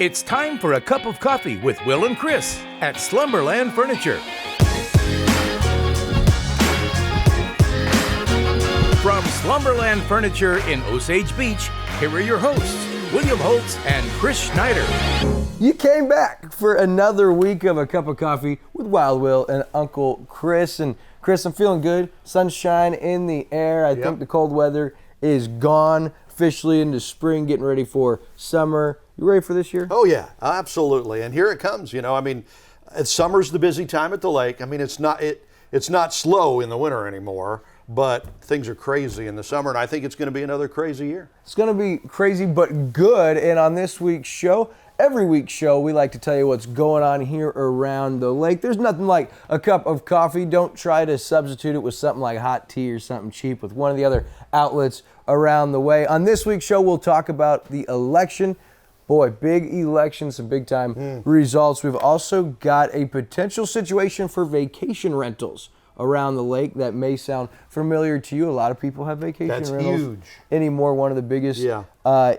It's time for a cup of coffee with Will and Chris at Slumberland Furniture. From Slumberland Furniture in Osage Beach, here are your hosts, William Holtz and Chris Schneider. You came back for another week of a cup of coffee with Wild Will and Uncle Chris. And Chris, I'm feeling good. Sunshine in the air. I think the cold weather is gone, officially into spring, getting ready for summer. You ready for this year? Oh yeah, absolutely. And here it comes. Summer's the busy time at the lake. It's not slow in the winter anymore, but things are crazy in the summer, and I think it's going to be another crazy year. It's going to be crazy but good. And on this week's show, every week's show, we like to tell you what's going on here around the lake. There's nothing like a cup of coffee. Don't try to substitute it with something like hot tea or something cheap with one of the other outlets around the way. On this week's show, we'll talk about the election. Boy, big election, some big time results. We've also got a potential situation for vacation rentals around the lake that may sound familiar to you. A lot of people have vacation rentals. That's huge. Anymore, one of the biggest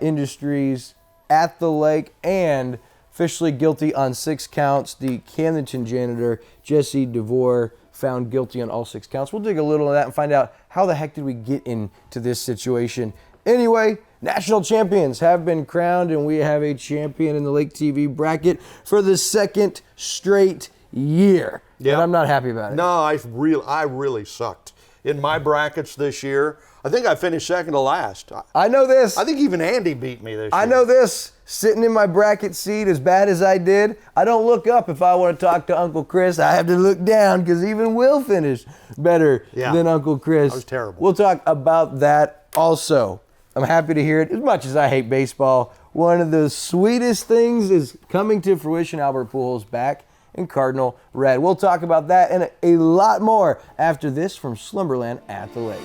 industries at the lake, and officially guilty on 6 counts. The Camdenton janitor, Jesse DeVore, found guilty on all 6 counts. We'll dig a little of that and find out how the heck did we get into this situation. Anyway, national champions have been crowned, and we have a champion in the Lake TV bracket for the second straight year. Yeah, I'm not happy about it. No, I really sucked in my brackets this year. I think I finished second to last. I know this. I think even Andy beat me this year. I know this. Sitting in my bracket seat as bad as I did, I don't look up if I want to talk to Uncle Chris. I have to look down because even Will finished better than Uncle Chris. That was terrible. We'll talk about that also. I'm happy to hear it. As much as I hate baseball, one of the sweetest things is coming to fruition. Albert Pujols back in Cardinal red. We'll talk about that and a lot more after this from Slumberland at the Lake.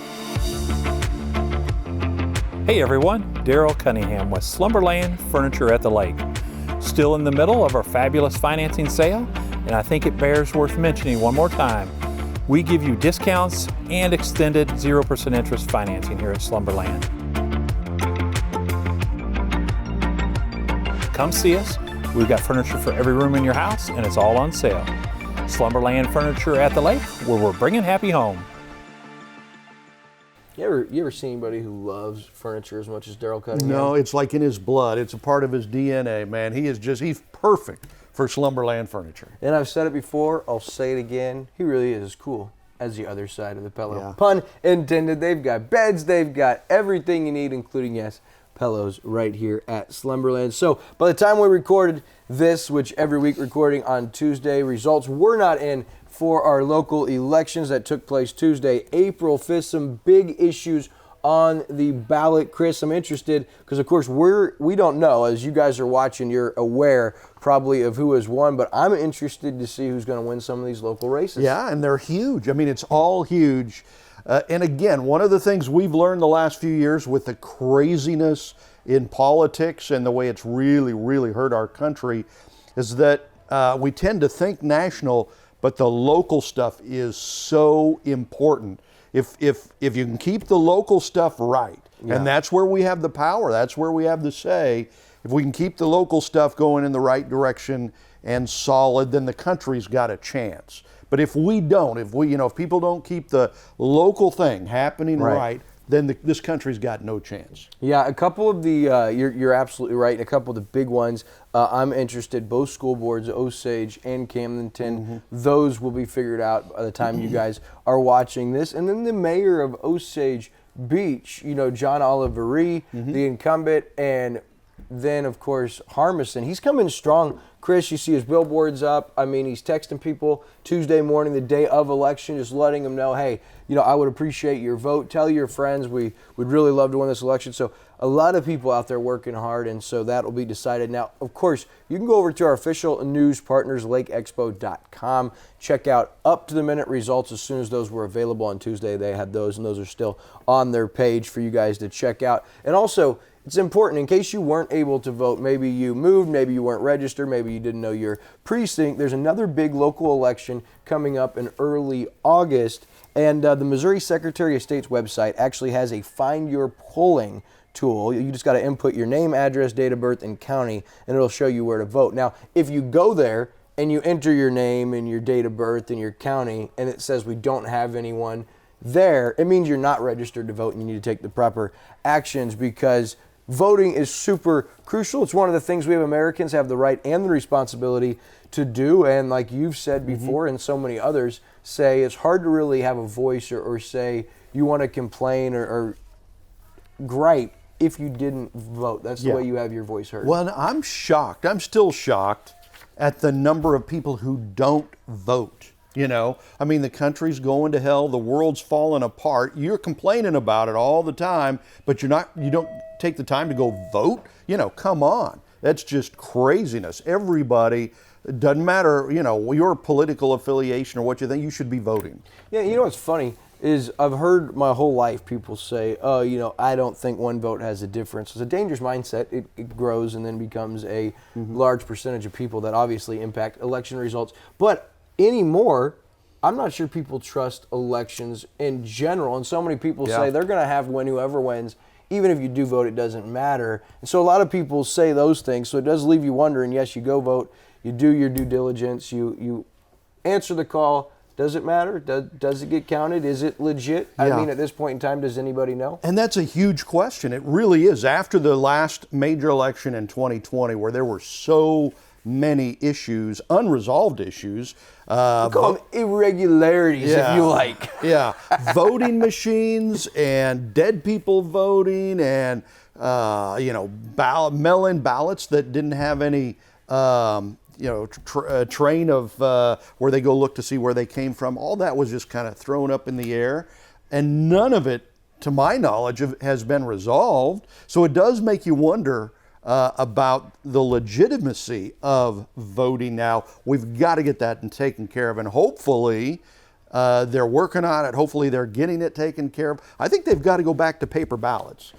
Hey everyone, Daryl Cunningham with Slumberland Furniture at the Lake. Still in the middle of our fabulous financing sale, and I think it bears worth mentioning one more time. We give you discounts and extended 0% interest financing here at Slumberland. Come see us. We've got furniture for every room in your house, and it's all on sale. Slumberland Furniture at the Lake, where we're bringing happy home. You ever see anybody who loves furniture as much as Daryl Cunningham? No, it's like in his blood. It's a part of his DNA, man. He's perfect for Slumberland Furniture. And I've said it before, I'll say it again. He really is as cool as the other side of the pillow. Yeah. Pun intended. They've got beds, they've got everything you need, including, yes, pillows right here at Slumberland. So by the time we recorded this, which every week recording on Tuesday, results were not in for our local elections that took place Tuesday, April 5th. Some big issues on the ballot. Chris, I'm interested because, of course, we don't know. As you guys are watching, you're aware probably of who has won, but I'm interested to see who's going to win some of these local races. Yeah, and they're huge. It's all huge. And again, one of the things we've learned the last few years with the craziness in politics and the way it's really, really hurt our country is that we tend to think national, but the local stuff is so important. If you can keep the local stuff right, and that's where we have the power, that's where we have the say, if we can keep the local stuff going in the right direction and solid, then the country's got a chance. But if we don't, if people don't keep the local thing happening right, then this country's got no chance. Yeah, a couple of the, you're absolutely right, a couple of the big ones, I'm interested, both school boards, Osage and Camdenton, those will be figured out by the time you guys are watching this. And then the mayor of Osage Beach, John Oliveri, the incumbent, and then, of course, Harmison. He's coming strong. Chris, you see his billboards up. He's texting people Tuesday morning, the day of election, just letting them know, hey, I would appreciate your vote. Tell your friends we would really love to win this election. So a lot of people out there working hard, and so that will be decided. Now, of course, you can go over to our official news partners, lakeexpo.com. Check out up-to-the-minute results as soon as those were available on Tuesday. They had those, and those are still on their page for you guys to check out. And also, it's important in case you weren't able to vote. Maybe you moved, maybe you weren't registered, maybe you didn't know your precinct. There's another big local election coming up in early August, and the Missouri Secretary of State's website actually has a Find Your Polling tool. You just got to input your name, address, date of birth, and county, and it'll show you where to vote. Now, if you go there and you enter your name and your date of birth and your county, and it says we don't have anyone there, it means you're not registered to vote and you need to take the proper actions, because voting is super crucial. It's one of the things we have Americans have the right and the responsibility to do. And like you've said before, and so many others say, it's hard to really have a voice or say you want to complain or gripe if you didn't vote. That's the way you have your voice heard. Well, I'm shocked. I'm still shocked at the number of people who don't vote. You know, I mean, the country's going to hell. The world's falling apart. You're complaining about it all the time, but you don't take the time to go vote. You know, come on. That's just craziness. Everybody, doesn't matter, you know, your political affiliation or what you think, you should be voting. Yeah, you know what's funny is I've heard my whole life people say, oh, you know, I don't think one vote has a difference. It's a dangerous mindset. It grows and then becomes a large percentage of people that obviously impact election results. But anymore, I'm not sure people trust elections in general. And so many people say they're going to have win whoever wins. Even if you do vote, it doesn't matter. And so a lot of people say those things. So it does leave you wondering, yes, you go vote, you do your due diligence, you answer the call. Does it matter? Does it get counted? Is it legit? I mean, at this point in time, does anybody know? And that's a huge question. It really is. After the last major election in 2020, where there were so many issues, unresolved issues. Call them irregularities, if you like. Voting machines and dead people voting and, mail-in ballots that didn't have any, train of where they go look to see where they came from. All that was just kind of thrown up in the air. And none of it, to my knowledge, has been resolved. So it does make you wonder about the legitimacy of voting now. We've got to get that taken care of, and hopefully they're working on it. Hopefully they're getting it taken care of. I think they've got to go back to paper ballots.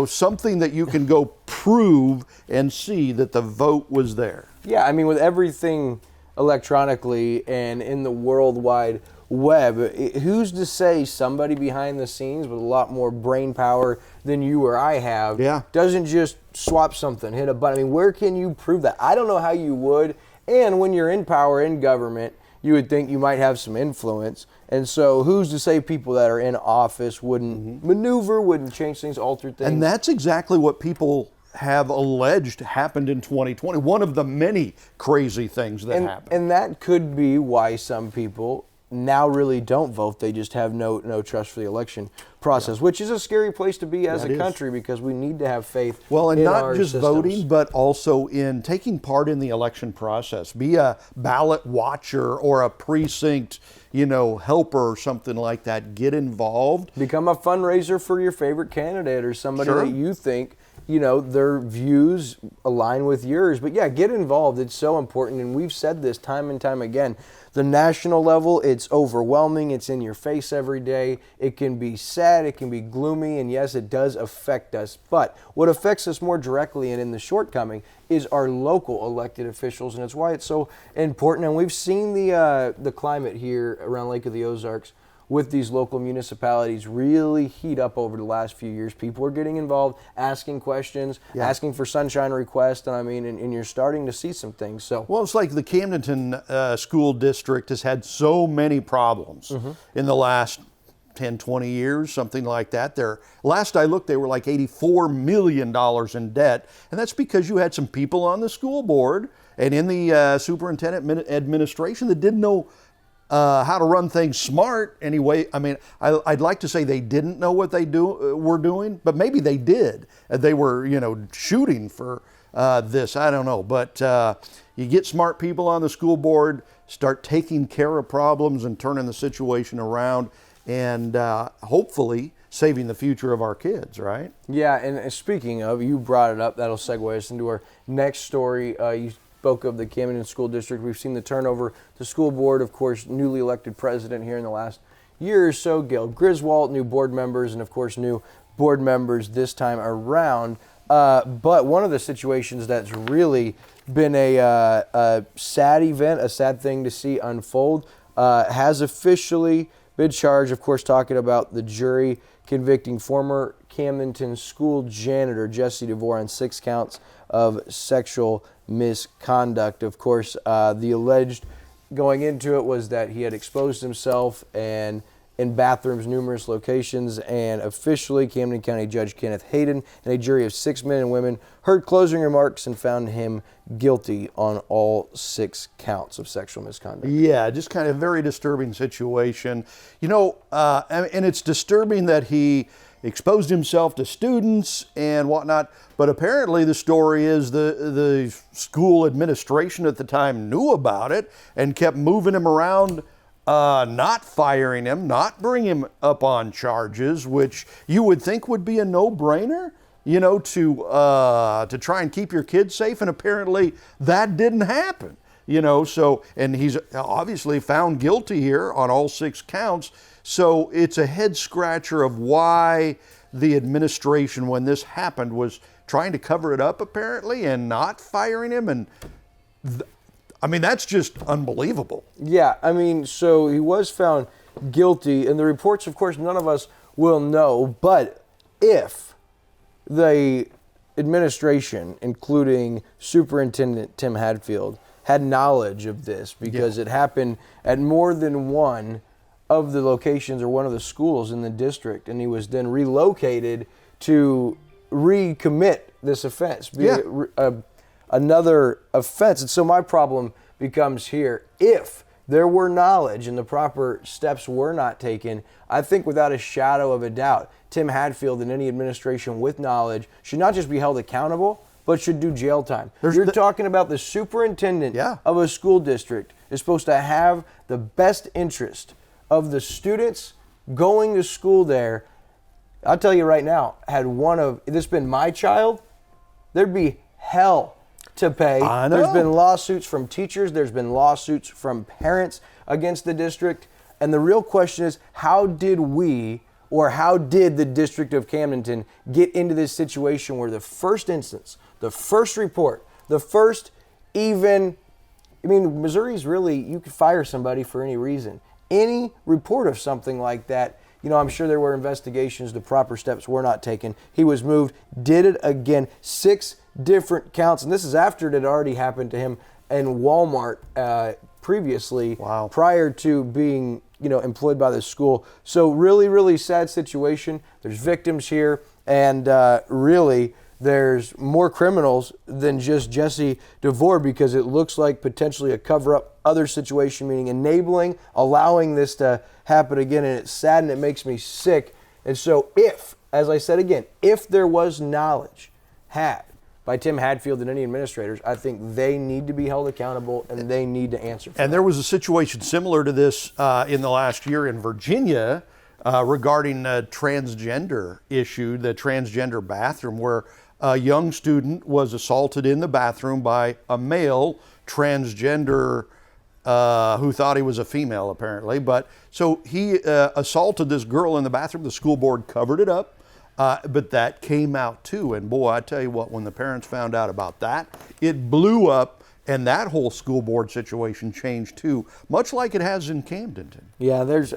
Something that you can go prove and see that the vote was there. Yeah, I mean, with everything electronically and in the worldwide web, who's to say somebody behind the scenes with a lot more brain power than you or I have doesn't just swap something, hit a button? I mean, where can you prove that? I don't know how you would. And when you're in power in government, you would think you might have some influence. And so who's to say people that are in office wouldn't maneuver, wouldn't change things, alter things? And that's exactly what people have alleged happened in 2020. One of the many crazy things that happened. And that could be why some people now really don't vote. They just have no trust for the election process, which is a scary place to be as a country, because we need to have faith and in not our just systems. voting, but also in taking part in the election process. Be a ballot watcher or a precinct, helper or something like that. Get involved. Become a fundraiser for your favorite candidate or somebody that you think their views align with yours. But yeah, get involved. It's so important. And we've said this time and time again. The national level, it's overwhelming. It's in your face every day. It can be sad. It can be gloomy. And yes, it does affect us. But what affects us more directly and in the shortcoming is our local elected officials. And it's why it's so important. And we've seen the climate here around Lake of the Ozarks with these local municipalities really heat up over the last few years. People are getting involved, asking questions, asking for sunshine requests, and you're starting to see some things. So, well, it's like the Camdenton School District has had so many problems in the last 10, 20 years, something like that. Last I looked, they were like $84 million in debt, and that's because you had some people on the school board and in the superintendent administration that didn't know how to run things smart anyway. I mean, I'd like to say they didn't know what they were doing, but maybe they did. They were, shooting for this. I don't know. But you get smart people on the school board, start taking care of problems and turning the situation around, and hopefully saving the future of our kids, right? Yeah, and speaking of, you brought it up. That'll segue us into our next story. You spoke of the Camden School District. We've seen the turnover. The school board, of course, newly elected president here in the last year or so, Gail Griswold, new board members, and of course new board members this time around. But one of the situations that's really been a sad event, a sad thing to see unfold, has officially Big charge, of course, talking about the jury convicting former Camdenton school janitor Jesse DeVore on 6 counts of sexual misconduct. Of course, the alleged going into it was that he had exposed himself and in bathrooms, numerous locations, and officially Camden County Judge Kenneth Hayden and a jury of 6 men and women heard closing remarks and found him guilty on all 6 counts of sexual misconduct. Yeah, just kind of very disturbing situation. You know, and it's disturbing that he exposed himself to students and whatnot, but apparently the story is the school administration at the time knew about it and kept moving him around, not firing him, not bringing him up on charges, which you would think would be a no-brainer, you know, to try and keep your kids safe, and apparently that didn't happen. You know, so, and he's obviously found guilty here on all 6 counts. So it's a head scratcher of why the administration, when this happened, was trying to cover it up apparently and not firing him. And I mean, that's just unbelievable. Yeah, I mean, so he was found guilty, and the reports, of course, none of us will know, but if the administration, including Superintendent Tim Hadfield, had knowledge of this, because it happened at more than one of the locations or one of the schools in the district, and he was then relocated to recommit this offense, another offense. And so my problem becomes here, if there were knowledge and the proper steps were not taken, I think without a shadow of a doubt, Tim Hadfield and any administration with knowledge should not just be held accountable, but should do jail time. You're talking about the superintendent of a school district is supposed to have the best interest of the students going to school there. I'll tell you right now, had one of this been my child, there'd be hell to pay. I know. There's been lawsuits from teachers, there's been lawsuits from parents against the district, and the real question is, how did the District of Camdenton get into this situation where the first instance, the first report, Missouri's really, you could fire somebody for any reason. Any report of something like that, you know, I'm sure there were investigations, the proper steps were not taken. He was moved, did it again, 6 different counts, and this is after it had already happened to him in Walmart previously, prior to being, you know, employed by the school. So really, really sad situation. There's victims here, and really there's more criminals than just Jesse DeVore, because it looks like potentially a cover-up other situation, meaning enabling, allowing this to happen again, and it's sad and it makes me sick. And so if, as I said again, if there was knowledge had by Tim Hadfield and any administrators, I think they need to be held accountable and they need to answer for And there was a situation similar to this in the last year in Virginia regarding a transgender issue, the transgender bathroom, where a young student was assaulted in the bathroom by a male transgender who thought he was a female, apparently. But so he assaulted this girl in the bathroom. The school board covered it up, but that came out too. And boy, I tell you what, when the parents found out about that, it blew up, and that whole school board situation changed too, much like it has in Camdenton. Yeah, there's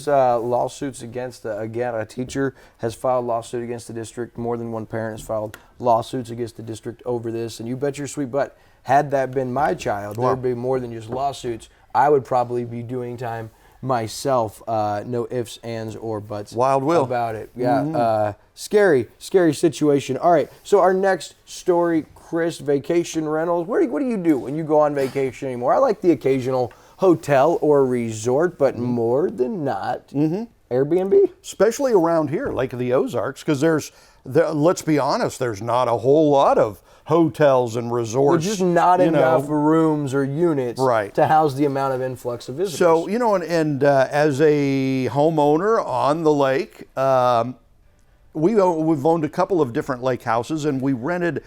lawsuits against, again, a teacher has filed lawsuit against the district. More than one parent has filed lawsuits against the district over this. And you bet your sweet butt, had that been my child, there'd be more than just lawsuits. I would probably be doing time myself. No ifs, ands, or buts Wild Will about it. Yeah, scary situation. All right, so our next story, Chris, vacation rentals. What do you do when you go on vacation anymore? I like the occasional hotel or resort, but more than not, Airbnb. Especially around here, like the Ozarks, because let's be honest, there's not a whole lot of hotels and resorts. There's just not enough rooms or units right. to house the amount of influx of visitors. So, and as a homeowner on the lake, we've owned a couple of different lake houses, and we rented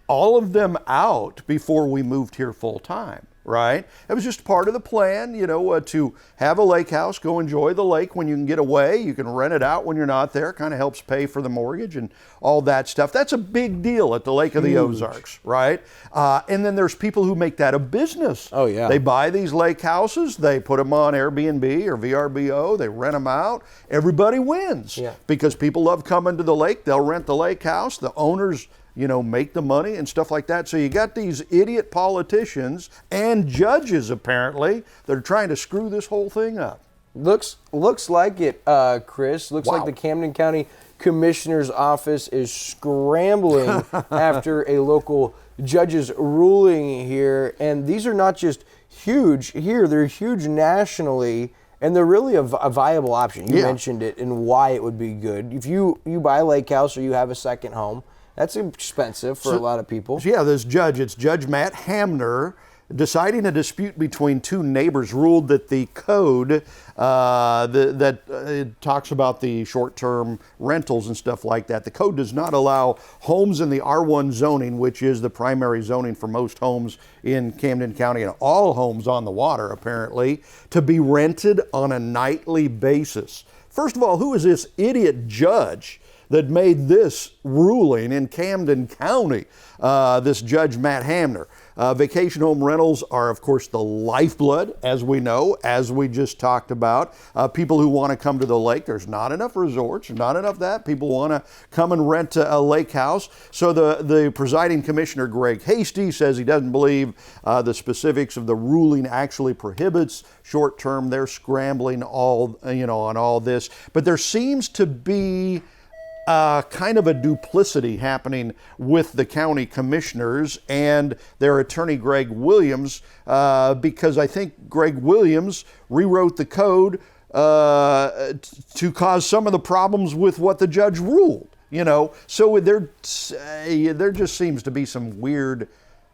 all of them out before we moved here full time. right? It was just part of the plan, to have a lake house, go enjoy the lake when you can get away. You can rent it out when you're not there. Kind of helps pay for the mortgage and all that stuff. That's a big deal at the Lake of the Ozarks, right? And then there's people who make that a business. Oh, yeah. They buy these lake houses, they put them on Airbnb or VRBO, they rent them out. Everybody wins because people love coming to the lake. They'll rent the lake house. The owners make the money and stuff like that. So you got these idiot politicians and judges, apparently, that are trying to screw this whole thing up. Looks like it, Chris. Looks like the Camden County Commissioner's Office is scrambling after a local judge's ruling here. And these are not just huge here, they're huge nationally. And they're really a viable option. You mentioned it and why it would be good. If you buy a lake house or you have a second home, that's expensive for a lot of people. So this judge, it's Judge Matt Hamner, deciding a dispute between two neighbors, ruled that the code it talks about the short-term rentals and stuff like that. The code does not allow homes in the R1 zoning, which is the primary zoning for most homes in Camden County and all homes on the water, apparently, to be rented on a nightly basis. First of all, who is this idiot judge that made this ruling in Camden County, this Judge Matt Hamner? Vacation home rentals are, of course, the lifeblood, as we know, as we just talked about. People who want to come to the lake, there's not enough resorts, not enough that. People want to come and rent a lake house. So the presiding commissioner, Greg Hasty, says he doesn't believe the specifics of the ruling actually prohibits short-term. They're scrambling on all this. But there seems to be kind of a duplicity happening with the county commissioners and their attorney, Greg Williams, because I think Greg Williams rewrote the code to cause some of the problems with what the judge ruled. So there just seems to be some weird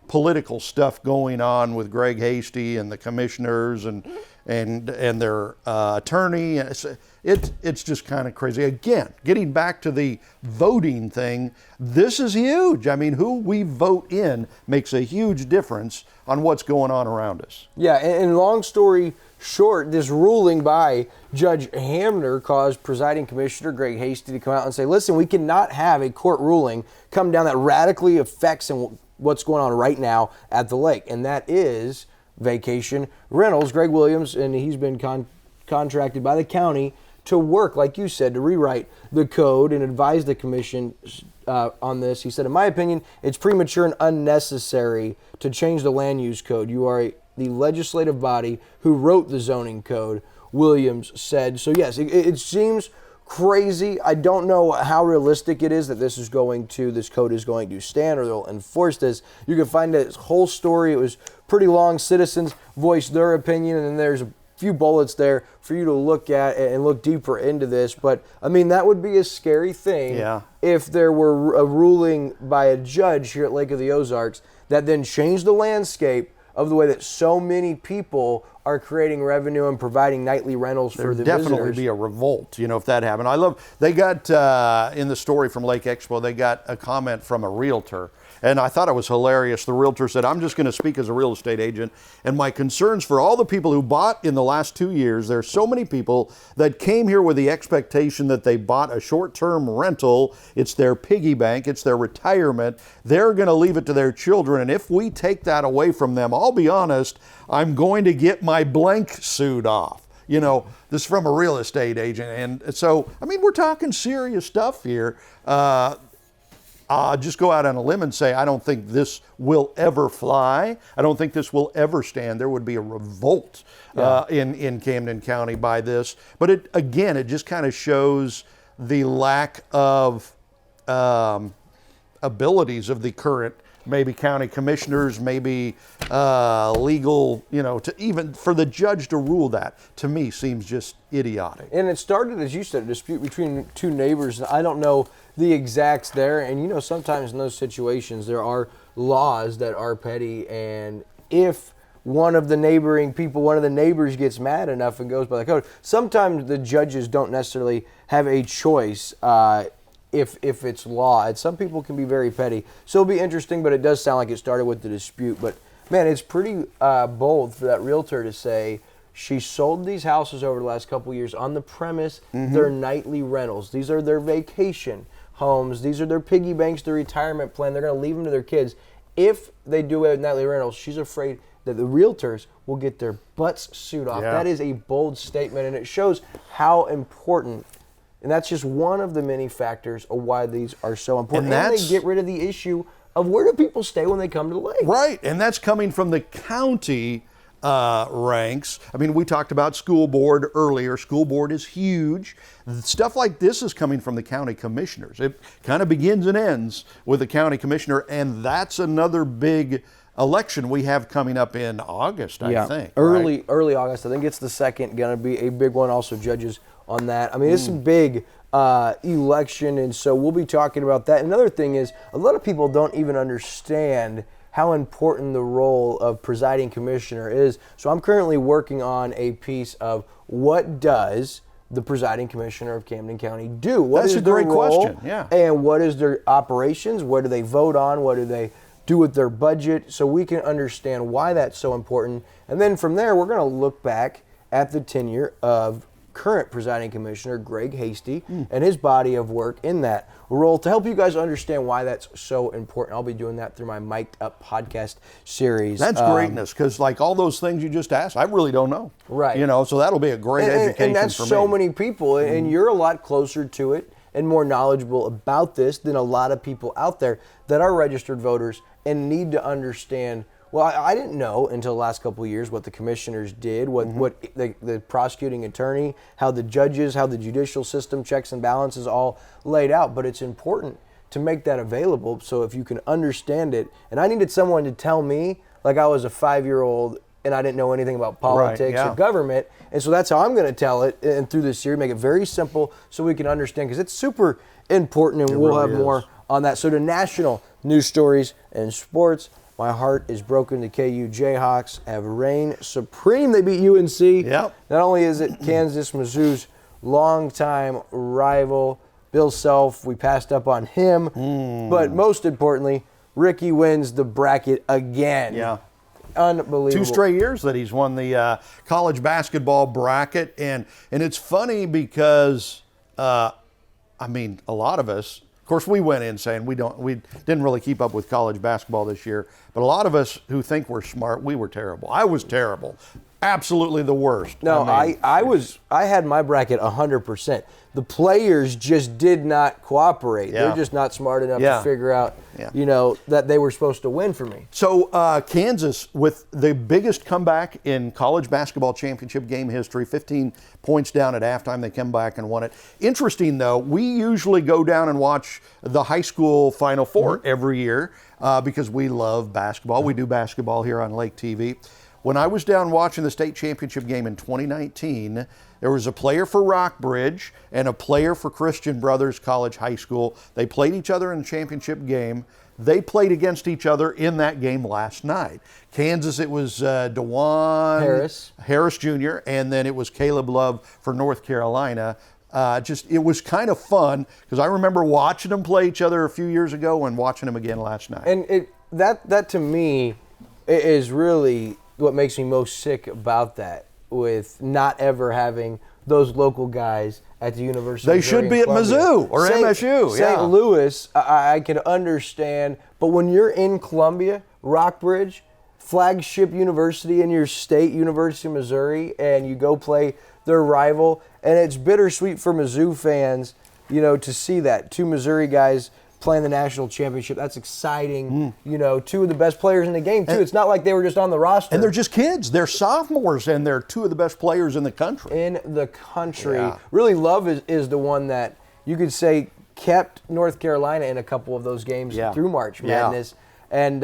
political stuff going on with Greg Hasty and the commissioners and their attorney. It's just kind of crazy. Again, getting back to the voting thing, this is huge. I mean, who we vote in makes a huge difference on what's going on around us. Yeah, and long story short, this ruling by Judge Hamner caused presiding commissioner Greg Hasty to come out and say, listen, we cannot have a court ruling come down that radically affects what's going on right now at the lake, and that is vacation rentals. Greg Williams, and he's been contracted by the county to work, like you said, to rewrite the code and advise the commission on this. He said, in my opinion, it's premature and unnecessary to change the land use code. You are the legislative body who wrote the zoning code, Williams said. So yes, it seems crazy. I don't know how realistic it is that this code is going to stand or they'll enforce this. You can find this whole story. It was pretty long. Citizens voiced their opinion, and then there's a few bullets there for you to look at and look deeper into this. But I mean, that would be a scary thing if there were a ruling by a judge here at Lake of the Ozarks that then changed the landscape of the way that so many people are creating revenue and providing nightly rentals for the visitors. Definitely be a revolt, if that happened. They got, in the story from Lake Expo, they got a comment from a realtor. And I thought it was hilarious. The realtor said, I'm just going to speak as a real estate agent. And my concerns for all the people who bought in the last 2 years, there's so many people that came here with the expectation that they bought a short-term rental. It's their piggy bank. It's their retirement. They're going to leave it to their children. And if we take that away from them, I'll be honest, I'm going to get my blank suit off. This is from a real estate agent. And so, I mean, we're talking serious stuff here. Just go out on a limb and say, I don't think this will ever fly. I don't think this will ever stand. There would be a revolt in Camden County by this. But it just kind of shows the lack of abilities of the current maybe county commissioners, maybe legal, to even for the judge to rule that, to me, seems just idiotic. And it started, as you said, a dispute between two neighbors. I don't know the exacts there. And, sometimes in those situations, there are laws that are petty. And if one of the neighbors gets mad enough and goes by the code, sometimes the judges don't necessarily have a choice if it's law. And some people can be very petty. So it'll be interesting, but it does sound like it started with the dispute. But Man, it's pretty bold for that realtor to say she sold these houses over the last couple of years on the premise they're nightly rentals. These are their vacation homes. These are their piggy banks, their retirement plan. They're going to leave them to their kids. If they do it with nightly rentals, she's afraid that the realtors will get their butts sued off. Yeah. That is a bold statement, and it shows how important, and that's just one of the many factors of why these are so important. And they get rid of the issue of where do people stay when they come to the lake. Right, and that's coming from the county ranks. I mean, we talked about school board earlier. School board is huge. Stuff like this is coming from the county commissioners. It kind of begins and ends with the county commissioner, and that's another big election we have coming up in August, I think. Early August. I think it's the second, going to be a big one. Also judges on that. I mean, it's a big election, and so we'll be talking about that. Another thing is, a lot of people don't even understand how important the role of presiding commissioner is. So I'm currently working on a piece of what does the presiding commissioner of Camden County do? What That's is a their great role, question, yeah. and what is their operations? What do they vote on? What do they do with their budget? So we can understand why that's so important. And then from there, we're going to look back at the tenure of current presiding commissioner Greg Hasty and his body of work in that role to help you guys understand why that's so important. I'll be doing that through my Mic'd Up podcast series. That's greatness, because like all those things you just asked, I really don't know. Right. You know, so that'll be a great education and that's for me. so many people, and you're a lot closer to it and more knowledgeable about this than a lot of people out there that are registered voters and need to understand. Well, I didn't know until the last couple of years what the commissioners did, what the prosecuting attorney, how the judges, how the judicial system, checks and balances all laid out. But it's important to make that available so if you can understand it. And I needed someone to tell me, like I was a 5-year-old and I didn't know anything about politics or government. And so that's how I'm going to tell it, and through this series, make it very simple so we can understand, because it's super important, and we'll have more on that. So the national news stories and sports. My heart is broken. The KU Jayhawks have reigned supreme. They beat UNC. Yep. Not only is it Kansas, Mizzou's longtime rival, Bill Self, we passed up on him. But most importantly, Ricky wins the bracket again. Yeah. Unbelievable. 2 straight years that he's won the college basketball bracket. And it's funny because, I mean, a lot of us, of course, we went in saying we didn't really keep up with college basketball this year, but a lot of us who think we're smart, we were terrible. I was terrible. Absolutely the worst. No, I had my bracket 100%. The players just did not cooperate. Yeah. They're just not smart enough to figure out, that they were supposed to win for me. So Kansas, with the biggest comeback in college basketball championship game history, 15 points down at halftime, they come back and won it. Interesting, though, we usually go down and watch the high school Final Four every year because we love basketball. We do basketball here on Lake TV. When I was down watching the state championship game in 2019, there was a player for Rockbridge and a player for Christian Brothers College High School. They played each other in the championship game. They played against each other in that game last night. Kansas, it was DeJuan Harris Jr., and then it was Caleb Love for North Carolina. It was kind of fun because I remember watching them play each other a few years ago and watching them again last night. And that to me is really what makes me most sick about that, with not ever having those local guys at the University They of Missouri should be at Mizzou or MSU. St. Louis, I can understand, but when you're in Columbia, Rockbridge, flagship university in your state, University of Missouri, and you go play their rival, and it's bittersweet for Mizzou fans, to see that. 2 Missouri guys playing the national championship. That's exciting. 2 of the best players in the game, too. It's not like they were just on the roster. And they're just kids. They're sophomores, and they're 2 of the best players in the country. Yeah. Really, Love is the one that you could say kept North Carolina in a couple of those games through March Madness. And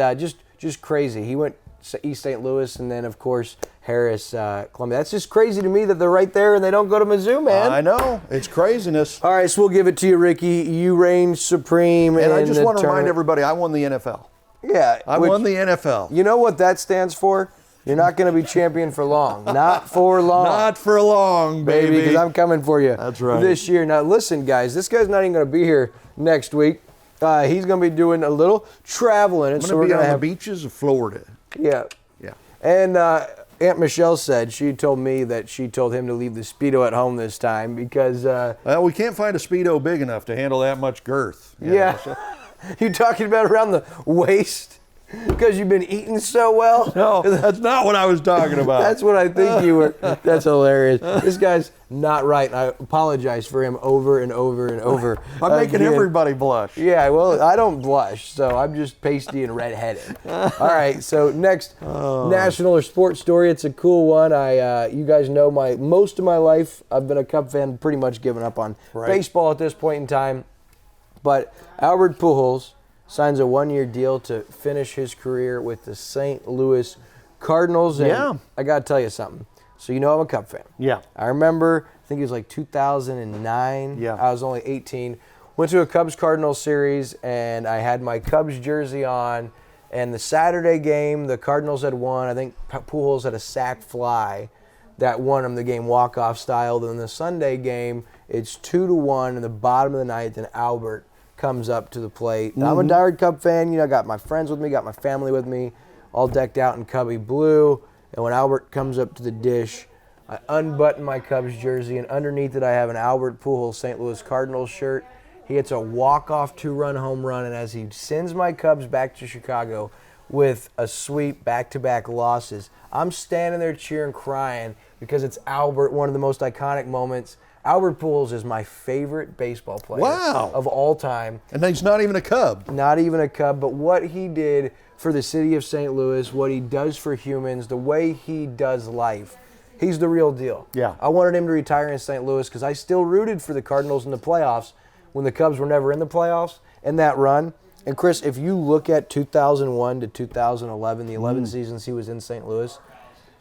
just crazy. He went East St. Louis, and then, of course, Harris, Columbia. That's just crazy to me that they're right there and they don't go to Mizzou, man. I know. It's craziness. All right, so we'll give it to you, Ricky. You reign supreme. And I just want to remind everybody, I won the NFL. Yeah. I won the NFL. You know what that stands for? You're not going to be champion for long. Not for long. Not for long, baby. Because I'm coming for you. That's right. This year. Now, listen, guys, this guy's not even going to be here next week. He's going to be doing a little traveling. I'm going to be on the beaches of Florida. Yeah. Yeah. And Aunt Michelle said, she told me that she told him to leave the Speedo at home this time because... Well, we can't find a Speedo big enough to handle that much girth. Yeah. You talking about around the waist? Because you've been eating so well? No, that's not what I was talking about. That's what I think you were. That's hilarious. This guy's not right. I apologize for him over and over and over. I'm making everybody blush. Yeah, well, I don't blush, so I'm just pasty and redheaded. All right, so next national or sports story. It's a cool one. You guys know most of my life, I've been a Cub fan, pretty much given up on baseball at this point in time. But Albert Pujols signs a one-year deal to finish his career with the St. Louis Cardinals. And I got to tell you something. So you know I'm a Cub fan. Yeah. I remember, I think it was like 2009. Yeah. I was only 18. Went to a Cubs-Cardinals series, and I had my Cubs jersey on. And the Saturday game, the Cardinals had won. I think Pujols had a sac fly that won him the game walk-off style. Then the Sunday game, it's 2-1 in the bottom of the ninth, and Albert comes up to the plate. I'm a diehard Cub fan. You know, I got my friends with me, got my family with me, all decked out in Cubby blue. And when Albert comes up to the dish, I unbutton my Cubs jersey, and underneath it I have an Albert Pujols St. Louis Cardinals shirt. He hits a walk-off 2-run home run, and as he sends my Cubs back to Chicago with a sweep, back-to-back losses, I'm standing there cheering, crying, because it's Albert, one of the most iconic moments. Albert Pujols is my favorite baseball player of all time. And he's not even a Cub. Not even a Cub, but what he did for the city of St. Louis, what he does for humans, the way he does life, he's the real deal. Yeah. I wanted him to retire in St. Louis because I still rooted for the Cardinals in the playoffs when the Cubs were never in the playoffs in that run. And Chris, if you look at 2001 to 2011, the 11 seasons he was in St. Louis,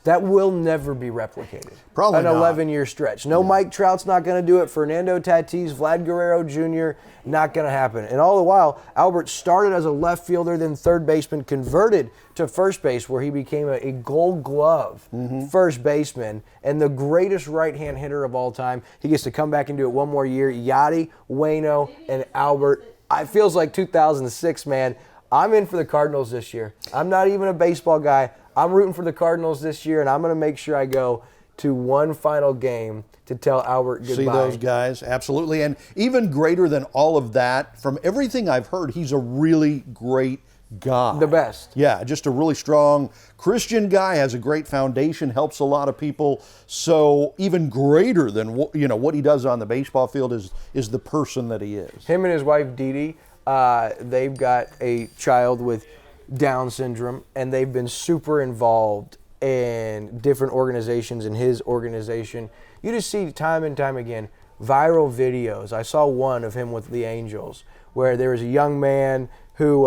that will never be replicated. Probably an 11-year stretch. No, Mike Trout's not going to do it. Fernando Tatis, Vlad Guerrero Jr., not going to happen. And all the while, Albert started as a left fielder, then third baseman, converted to first base, where he became a Gold Glove first baseman and the greatest right-hand hitter of all time. He gets to come back and do it one more year. Yachty, Waino, and Albert. It feels like 2006, man. I'm in for the Cardinals this year. I'm not even a baseball guy. I'm rooting for the Cardinals this year, and I'm going to make sure I go to one final game to tell Albert goodbye. See those guys, absolutely. And even greater than all of that, from everything I've heard, he's a really great guy. The best. Yeah, just a really strong Christian guy, has a great foundation, helps a lot of people. So even greater than what he does on the baseball field is the person that he is. Him and his wife, Dee Dee, they've got a child with Down syndrome, and they've been super involved in different organizations in his organization. You just see time and time again viral videos. I saw one of him with the Angels where there was a young man who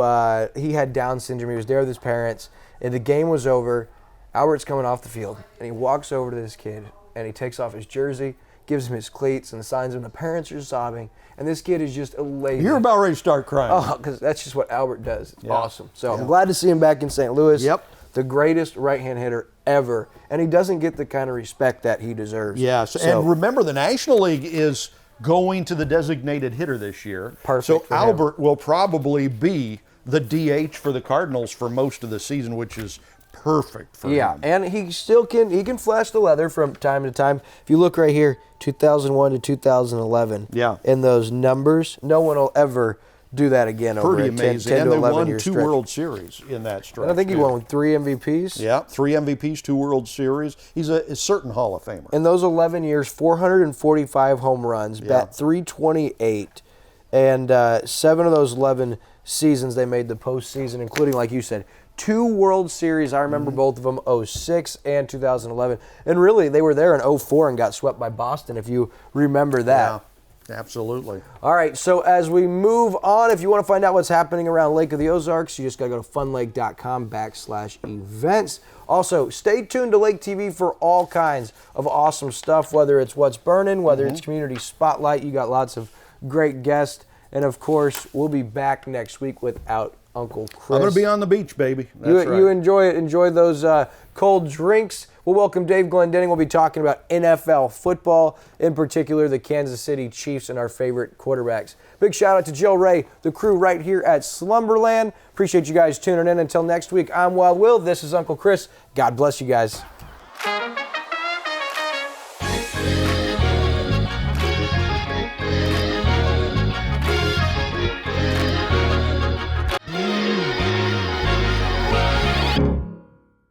he had Down syndrome. He was there with his parents, and the game was over. Albert's coming off the field, and he walks over to this kid, and he takes off his jersey, gives him his cleats, and signs him. The parents are sobbing, and this kid is just elated. You're about ready to start crying. Oh, because that's just what Albert does. It's awesome. So I'm glad to see him back in St. Louis. Yep. The greatest right-hand hitter ever, and he doesn't get the kind of respect that he deserves. Yes, and remember, the National League is going to the designated hitter this year. Perfect. So Albert will probably be the DH for the Cardinals for most of the season, which is perfect for him. Yeah, and he still can flash the leather from time to time. If you look right here, 2001 to 2011. Yeah. In those numbers, no one will ever do that again over a 10 amazing. to And they 11 won year 2 stretch. World Series in that stretch. And I think he won 3 MVPs. Yeah, 3 MVPs, 2 World Series. He's a certain Hall of Famer. In those 11 years, 445 home runs, bat 328, and 7 of those 11 seasons they made the postseason, including, like you said, 2 World Series. I remember both of them, 06 and 2011. And really, they were there in 04 and got swept by Boston, if you remember that. Yeah, absolutely. All right, so as we move on, if you want to find out what's happening around Lake of the Ozarks, you just got to go to funlake.com/events. Also, stay tuned to Lake TV for all kinds of awesome stuff, whether it's What's Burning, whether it's Community Spotlight. You got lots of great guests. And, of course, we'll be back next week without Uncle Chris. I'm going to be on the beach, baby. That's right. You enjoy it. Enjoy those cold drinks. we'll welcome Dave Glendenning. We'll be talking about NFL football, in particular the Kansas City Chiefs and our favorite quarterbacks. Big shout out to Joe Ray, the crew right here at Slumberland. Appreciate you guys tuning in. Until next week, I'm Wild Will. This is Uncle Chris. God bless you guys.